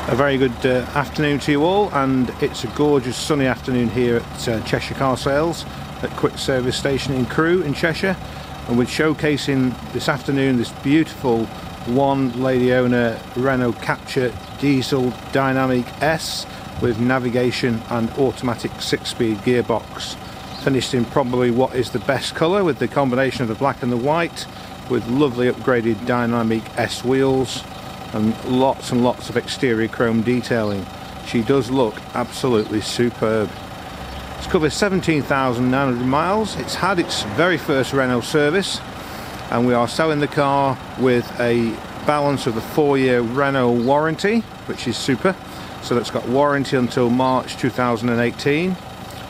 A very good afternoon to you all, and it's a gorgeous sunny afternoon here at Cheshire Car Sales at Quick Service Station in Crewe in Cheshire, and we're showcasing this afternoon this beautiful one lady owner Renault Captur diesel Dynamique S with navigation and automatic 6-speed gearbox, finished in probably what is the best colour with the combination of the black and the white, with lovely upgraded Dynamique S wheels and lots of exterior chrome detailing. She does look absolutely superb. It's covered 17,900 miles. It's had its very first Renault service, and we are selling the car with a balance of the 4-year Renault warranty, which is super. So that's got warranty until March 2018.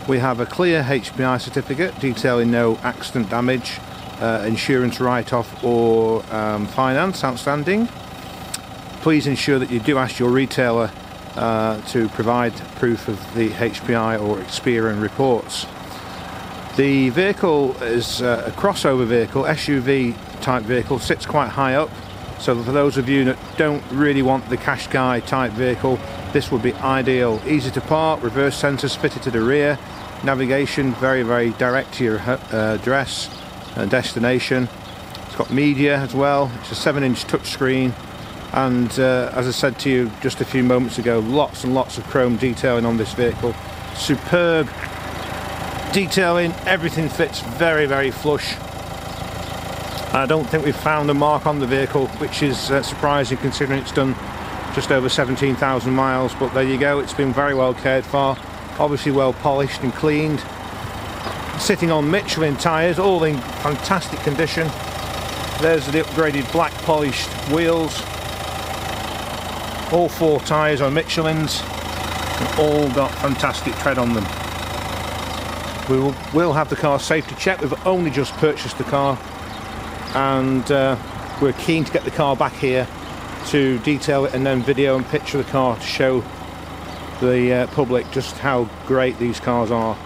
We have a clear HPI certificate detailing no accident damage, insurance write-off or finance outstanding. Please ensure that you do ask your retailer to provide proof of the HPI or Experian reports. The vehicle is a crossover vehicle, SUV type vehicle, sits quite high up, so for those of you that don't really want the Qashqai type vehicle, this would be ideal. Easy to park, reverse sensors fitted to the rear, navigation very direct to your address and destination. It's got media as well. It's a 7-inch touchscreen. And as I said to you just a few moments ago, lots and lots of chrome detailing on this vehicle. Superb detailing, everything fits very flush. I don't think we've found a mark on the vehicle, which is surprising considering it's done just over 17,000 miles, but there you go, it's been very well cared for, obviously well polished and cleaned. Sitting on Michelin tyres, all in fantastic condition. There's the upgraded black polished wheels. All 4 tyres are Michelins, and all got fantastic tread on them. We'll have the car safety checked. We've only just purchased the car, and we're keen to get the car back here to detail it and then video and picture the car to show the public just how great these cars are.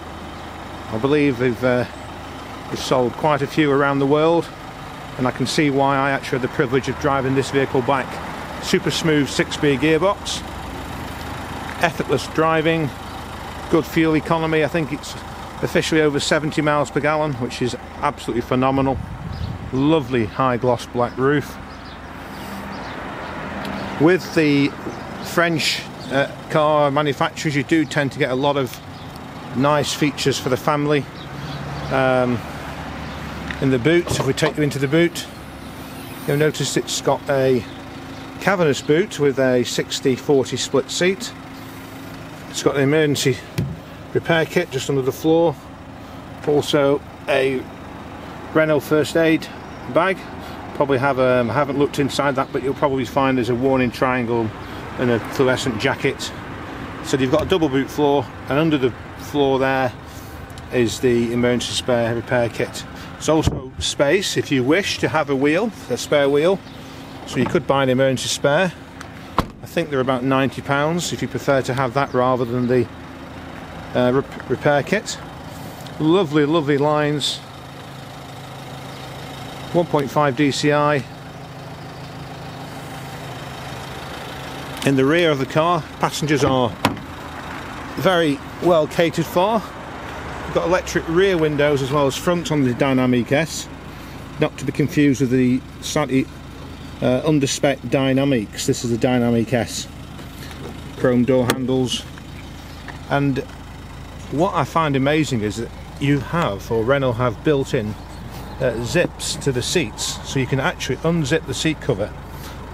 I believe we've sold quite a few around the world, and I can see why. I actually had the privilege of driving this vehicle back. Super smooth 6-speed gearbox, effortless driving, good fuel economy. I think it's officially over 70 miles per gallon, which is absolutely phenomenal. Lovely high gloss black roof. With the French car manufacturers, you do tend to get a lot of nice features for the family. In the boot, if we take you into the boot, you'll notice it's got a cavernous boot with a 60-40 split seat. It's got an emergency repair kit just under the floor. Also a Renault first aid bag. Probably have I haven't looked inside that, but you'll probably find there's a warning triangle and a fluorescent jacket. So you've got a double boot floor, and under the floor there is the emergency spare repair kit. There's also space if you wish to have a spare wheel. So you could buy an emergency spare. I think they're about £90 if you prefer to have that rather than the repair kit. Lovely lines. 1.5 DCI. In the rear of the car, passengers are very well catered for. We've got electric rear windows as well as front on the Dynamique S, not to be confused with the slightly under-spec Dynamiques. This is the Dynamique S. Chrome door handles. And what I find amazing is that you have, or Renault have, built-in zips to the seats, so you can actually unzip the seat cover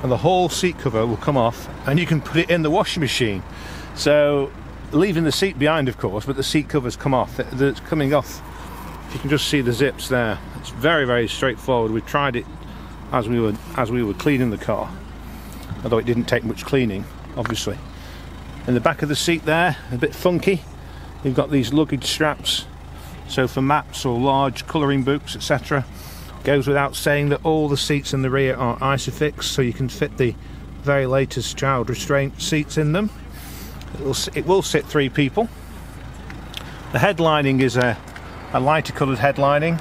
and the whole seat cover will come off and you can put it in the washing machine. So leaving the seat behind, of course, but the seat covers come off. It's coming off. You can just see the zips there. It's very straightforward. We tried it as we were cleaning the car, although it didn't take much cleaning, obviously. In the back of the seat there, a bit funky, you've got these luggage straps, so for maps or large colouring books, etc. Goes without saying that all the seats in the rear are Isofix, so you can fit the very latest child restraint seats in them. It will sit 3 people. The headlining is a lighter coloured headlining,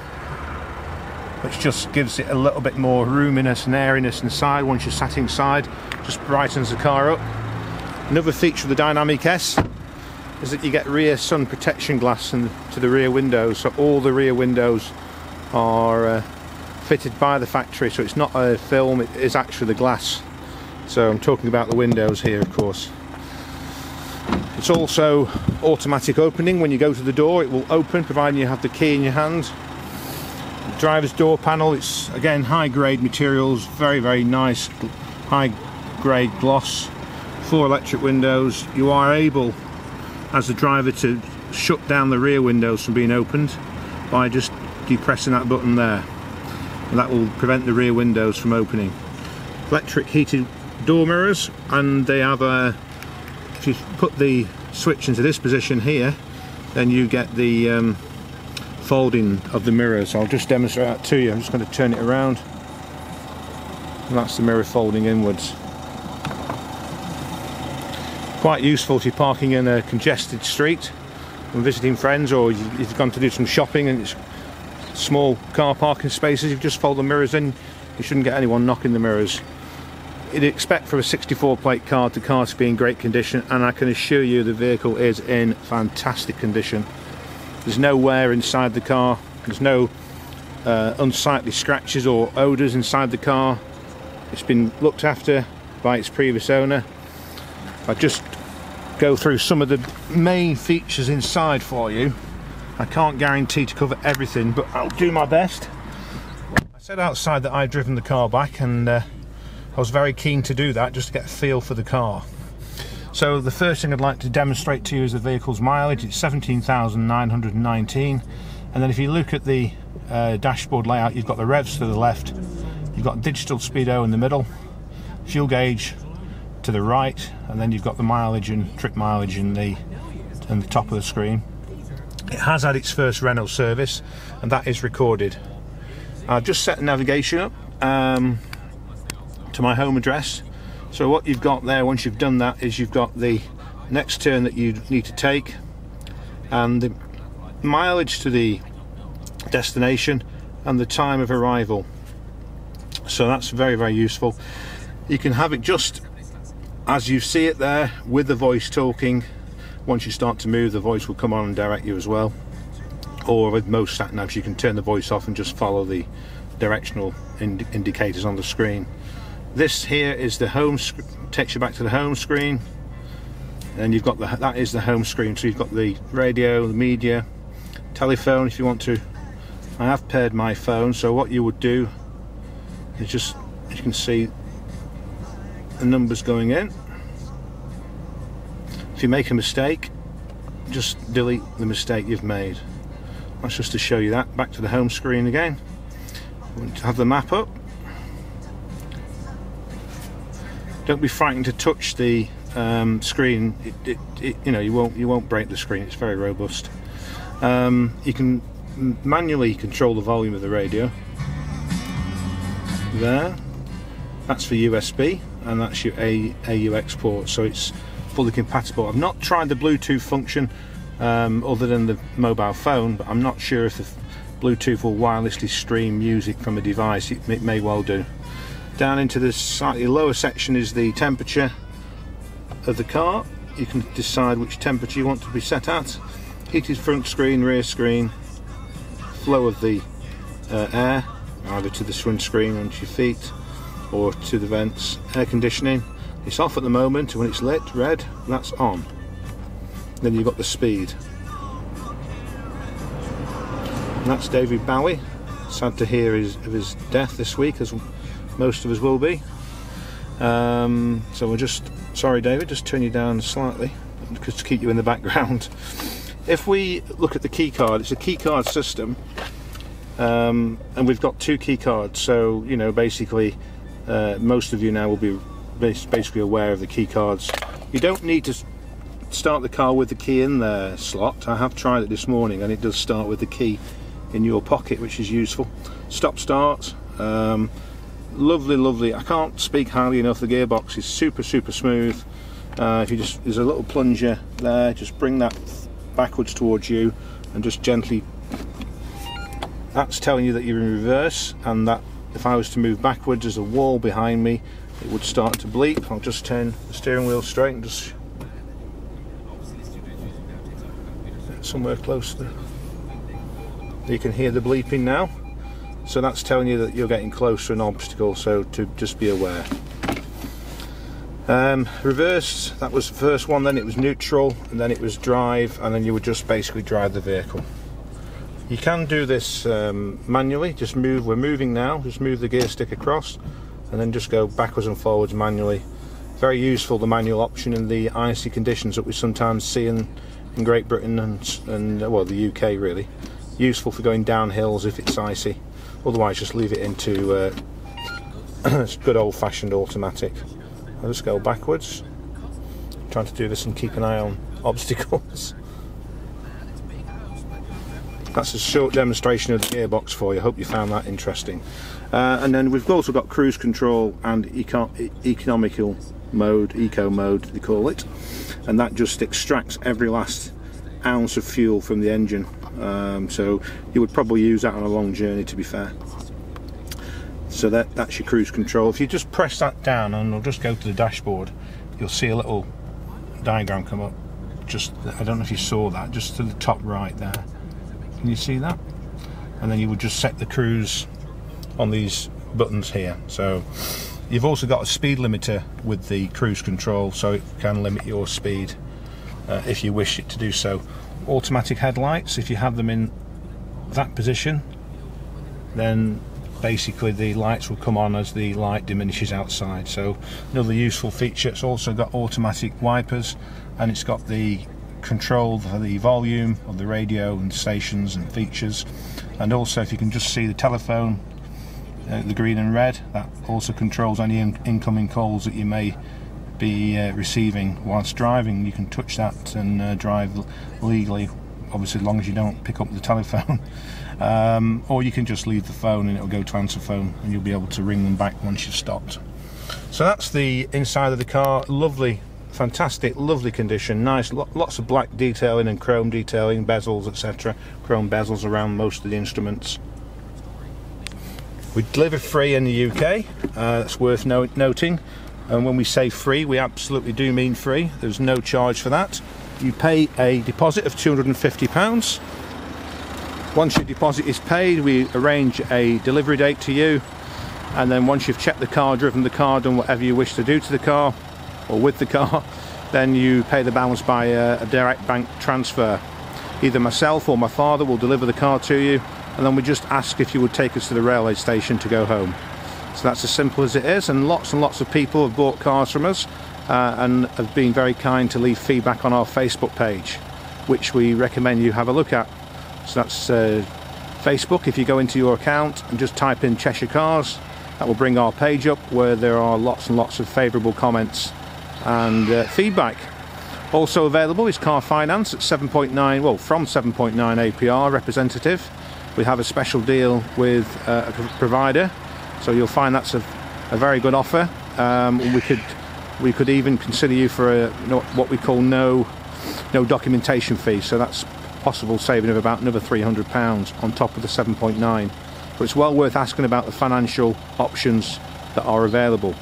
which just gives it a little bit more roominess and airiness inside. Once you're sat inside, just brightens the car up. Another feature of the Dynamique S is that you get rear sun protection glass to the rear windows, so all the rear windows are fitted by the factory, so it's not a film, it is actually the glass. So I'm talking about the windows here, of course. It's also automatic opening. When you go to the door, it will open providing you have the key in your hand. The driver's door panel, it's again high grade materials, very, very nice high grade gloss. 4 electric windows. You are able as the driver to shut down the rear windows from being opened by just depressing that button there, and that will prevent the rear windows from opening. Electric heated door mirrors, and they have a, if you put the switch into this position here, then you get the folding of the mirrors. I'll just demonstrate that to you. I'm just going to turn it around, and that's the mirror folding inwards. Quite useful if you're parking in a congested street and visiting friends, or you've gone to do some shopping and it's small car parking spaces. You just fold the mirrors in, you shouldn't get anyone knocking the mirrors. You'd expect for a 64 plate car, the car to be in great condition, and I can assure you the vehicle is in fantastic condition. There's no wear inside the car, there's no unsightly scratches or odours inside the car. It's been looked after by its previous owner. I just go through some of the main features inside for you. I can't guarantee to cover everything, but I'll do my best. I said outside that I'd driven the car back, and I was very keen to do that just to get a feel for the car. So the first thing I'd like to demonstrate to you is the vehicle's mileage. It's 17,919, and then if you look at the dashboard layout, you've got the revs to the left, you've got digital speedo in the middle, fuel gauge to the right, and then you've got the mileage and trip mileage in the top of the screen. It has had its first Renault service, and that is recorded. I've just set navigation up to my home address. So what you've got there, once you've done that, is you've got the next turn that you need to take and the mileage to the destination and the time of arrival. So that's very, very useful. You can have it just as you see it there with the voice talking. Once you start to move, the voice will come on and direct you as well. Or with most sat navs, you can turn the voice off and just follow the directional indicators on the screen. This here is the home, takes you back to the home screen, and you've got that is the home screen. So you've got the radio, the media, telephone if you want to. I have paired my phone, so what you would do is just, as you can see, the numbers going in. If you make a mistake, just delete the mistake you've made. That's just to show you that. Back to the home screen again. Have the map up. Don't be frightened to touch the screen. You know, you won't break the screen. It's very robust. You can manually control the volume of the radio. There. That's for USB, and that's your AUX port. So it's fully compatible. I've not tried the Bluetooth function other than the mobile phone, but I'm not sure if the Bluetooth will wirelessly stream music from a device. It may well do. Down into the slightly lower section is the temperature of the car. You can decide which temperature you want to be set at. Heated front screen, rear screen, flow of the air, either to the windscreen onto your feet or to the vents. Air conditioning, it's off at the moment. When it's lit red, that's on. Then you've got the speed. And that's David Bowie. Sad to hear of his death this week, as most of us will be. So we'll just, sorry David, just turn you down slightly just to keep you in the background. If we look at the key card, it's a key card system, and we've got 2 key cards. So you know, basically most of you now will be basically aware of the key cards. You don't need to start the car with the key in their slot. I have tried it this morning, and it does start with the key in your pocket, which is useful. Stop start, lovely. I can't speak highly enough. The gearbox is super smooth. If you just, there's a little plunger there, just bring that backwards towards you and just gently, that's telling you that you're in reverse, and that if I was to move backwards, there's a wall behind me, it would start to bleep. I'll just turn the steering wheel straight and just somewhere close there. You can hear the bleeping now, so that's telling you that you're getting close to an obstacle, so to just be aware. Reverse, that was the first one, then it was neutral, and then it was drive, and then you would just basically drive the vehicle. You can do this manually, just move, we're moving now, just move the gear stick across and then just go backwards and forwards manually. Very useful, the manual option, in the icy conditions that we sometimes see in Great Britain and well, the UK really. Useful for going down hills if it's icy, otherwise just leave it into good old-fashioned automatic. I'll just go backwards, trying to do this and keep an eye on obstacles. That's a short demonstration of the gearbox for you. I hope you found that interesting. And then we've also got cruise control and economical mode, eco mode they call it, and that just extracts every last ounce of fuel from the engine. So you would probably use that on a long journey, to be fair. So that's your cruise control. If you just press that down, and I'll just go to the dashboard, you'll see a little diagram come up. Just, I don't know if you saw that, just to the top right there. Can you see that? And then you would just set the cruise on these buttons here. So you've also got a speed limiter with the cruise control, so it can limit your speed if you wish it to do so. Automatic headlights, if you have them in that position, then basically the lights will come on as the light diminishes outside. So another useful feature. It's also got automatic wipers, and it's got the control for the volume of the radio and stations and features. And also, if you can just see the telephone, the green and red, that also controls any incoming calls that you may be receiving whilst driving. You can touch that and drive legally, obviously as long as you don't pick up the telephone. Or you can just leave the phone and it'll go to answer phone, and you'll be able to ring them back once you've stopped. So that's the inside of the car. Lovely, fantastic, lovely condition. Nice, lots of black detailing and chrome detailing, bezels, etc. Chrome bezels around most of the instruments. We deliver free in the UK. That's worth noting. And when we say free, we absolutely do mean free. There's no charge for that. You pay a deposit of £250. Once your deposit is paid, we arrange a delivery date to you, and then once you've checked the car, driven the car, done whatever you wish to do to the car or with the car, then you pay the balance by a direct bank transfer. Either myself or my father will deliver the car to you, and then we just ask if you would take us to the railway station to go home. So that's as simple as it is, and lots of people have bought cars from us and have been very kind to leave feedback on our Facebook page, which we recommend you have a look at. So that's Facebook. If you go into your account and just type in Cheshire Cars, that will bring our page up, where there are lots and lots of favourable comments and feedback. Also available is car finance at 7.9, well, from 7.9 APR representative. We have a special deal with a provider, so you'll find that's a very good offer. We could even consider you for a, what we call no documentation fee, so that's possible saving of about another £300 on top of the 7.9. But it's well worth asking about the financial options that are available.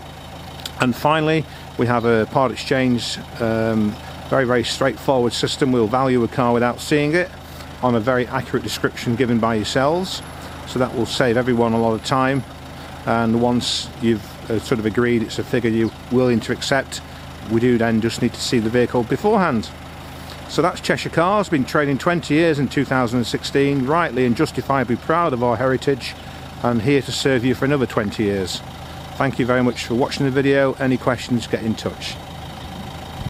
And finally, we have a part exchange, very straightforward system. We'll value a car without seeing it on a very accurate description given by yourselves, so that will save everyone a lot of time. And once you've sort of agreed it's a figure you're willing to accept, we do then just need to see the vehicle beforehand. So that's Cheshire Cars, been trading 20 years in 2016, rightly and justifiably proud of our heritage, and here to serve you for another 20 years. Thank you very much for watching the video. Any questions, get in touch.